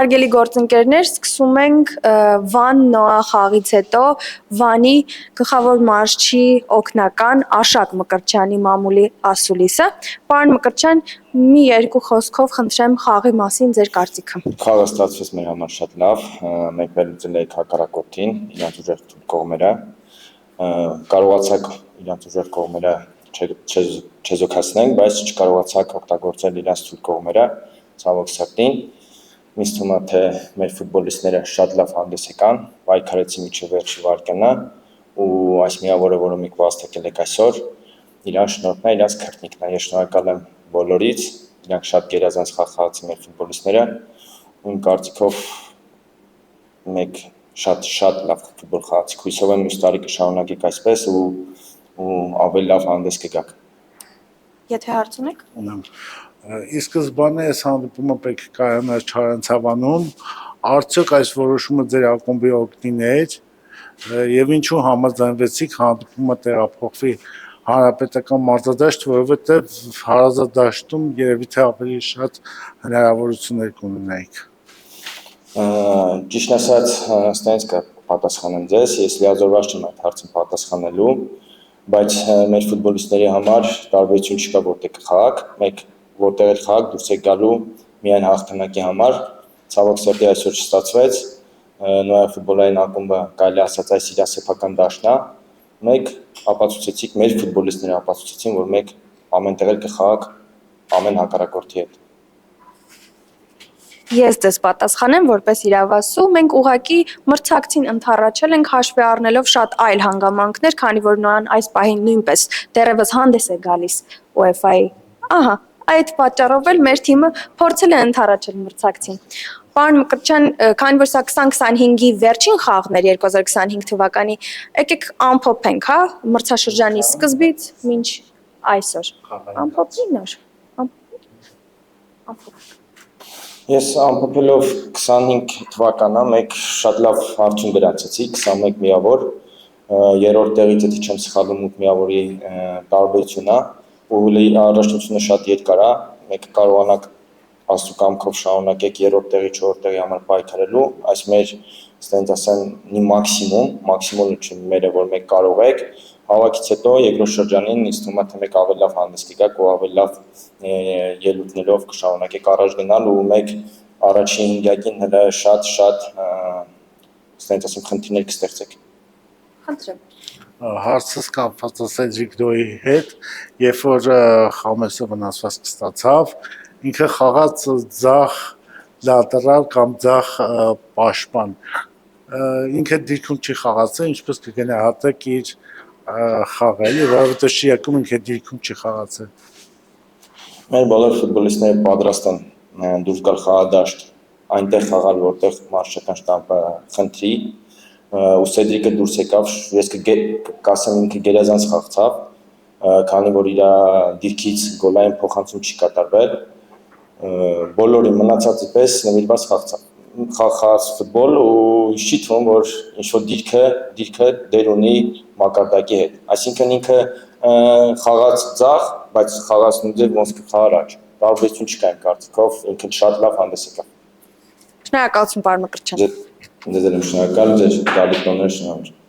Հարգելի գործընկերներ, սկսում ենք Վան Նոա խաղից հետո Վանի գլխավոր մարզչի օգնական Աշակ Մկրտչյանի մամուլի ասուլիսը։ Պարոն Մկրտչյան, մի երկու խոսքով խնդրեմ խաղի մասին ձեր կարծիքը։ Խաղը ստացվեց մեր համար շատ լավ, մենք վերլուծել էինք հակառակորդին, իրանց ուժեղ կողմերը, կարողացանք իրանց ուժեղ կողմերը չեզոքացնենք, բայց չկարողացանք օգտագործել իրանց թույլ կողմերը, ցավոք սրտին։ Ինձ թվում է, թե մեր ֆուտբոլիստները շատ լավ հանդես եկան, պայքարեցին մինչև վերջի վայրկյանը ու այս միավորը, որը մենք վաստակել ենք այսօր, իրան շնորհքն է, իրանց քրտնիքն է։ Ես շնորհակալ եմ բոլորից, իրանք շատ գերազանց խաղ խաղացին մեր ֆուտբոլիստները ու իմ կարծիքով մենք շատ լավ ֆուտբոլ խաղացինք։ Հույսով եմ մյուս տարի կշարունակենք այսպես ու ավելի լավ հանդես կգաք։ Եթե հարց ունեք։ Ի սկզբանե այս հանդիպումը պետք է կայանար Չարենցավանում, արդյոք այս որոշումը ձեր ակումբի օգտին էր եւ ինչու համաձայնվեցիք հանդիպումը տեղափոխվի հանրապետական մարզադաշտ, որովհետեւ հարազատդաշտում երևի թե ավելի շատ հնարավորություններ կունենայիք։ Ճիշտ ասած, ստենց կպատասխանեմ ձեզ, ես լիազորված չեմ այդ հարցին պատասխանելու, բայց մեր ֆուտբոլիստների համար տարբերություն չկա որտեղ կխաղաք, մեկ որտեղ էլ խաղաք դուրս եք գալու միայն հաղթանակի համար, ցավոք սրտի այսօր չստացվեց, Նոյա ֆուտբոլային ակումբը կարելի ասած այս իր սեփական դաշտն է, մեկ ապացուցեցիք, մեր ֆուտբոլիստները ապացուցեցին, որ մեկ ամենտեղ էլ կխաղաք ամեն հակառակորդի հետ։ Ես ձեզ պատասխանեմ որպես իրավասու, մենք ուղղակի մրցակցին ընդառաջել ենք հաշվի առնելով շատ այլ հանգամանքներ, քանի որ Նոյան այս պահին նույնպես դեռևս հանդես է գալիս UEFA-ի։ Ահա, այդ պատճառով էլ մեր թիմը փորձել է ընդառաջել մրցակցին։ Պարոն Մկրտչյան, քանի որ սա 2025-ի վերջին խաղն էր 2025 թվականի, եկեք ամփոփենք, հա, մրցաշրջանի սկզբից մինչ այսօր։ Ամփոփի նոր։ Ամփոփ։ Ես ամփոփելով 25 թվականը մեկ շատ լավ արդյուն գրանցեցի, 21 միավոր, երրորդ տեղից եթե չեմ սխալվում 8 միավորի տարբերություն է, ու առաջնությունը շատ երկար է, մեկ կարողանաք աստծո կամքով շարունակեք երրորդ տեղի, չորրորդ տեղի համար պայքարելու, այս մեր, ասենք ասեմ, մաքսիմումը չէ մերը, որ մեկ կարող եք, հավաքից հետո երկրորդ շրջանին ինձ թվում է, թե մեկ ավելի լավ հանդես կգաք ու ավելի լավ ելույթներով կշարունակեք առաջ գնալ ու մեկ առաջին հինգյակին հələ շատ, ասենք ասեմ, խնդիրներ կստեղծեք։ Խնդրեմ։ Հարցս կապված է Սեդրիկ Դոյի հետ, երբ որ Խամեսը վնասվածք ստացավ, ինքը խաղաց ձախ լատերալ կամ ձախ պաշտպան։ Ինքը դիրքում չի խաղացել, ինչպես կգնահատեք իր խաղը, որովհետեւ շիակում ինքը դիրքում չի խաղացել։ Մեր բոլոր ֆուտբոլիստները պատրաստ են դուրս գալ խաղադաշտ, այնտեղ խաղալ, որտեղ մարզչական շտաբը խնդրի, ու Սեդրիկը դուրս եկավ, ես կասեմ ինքը գերազանց խաղացավ, քանի որ իր դիրքից գոլային փոխանցում չի կատարվել, բոլորի մնացածի պես նվիրված խաղաց ֆուտբոլ ու չի թվում, որ ինչ-որ դիրքը դեր ունի մակարդակի հետ, այսինքն ինքը խաղաց ձախ, բայց խաղաց նույնպես ոնց կխաղար աջ, տարբերություն չկա իմ կարծիքով, ինքը շատ լավ հանդես եկավ։ Շնորհակալություն, պարոն Մկրտչյան։ Ձեզ եմ շնորհակալ, ձեր գալիքները շնորհակալ։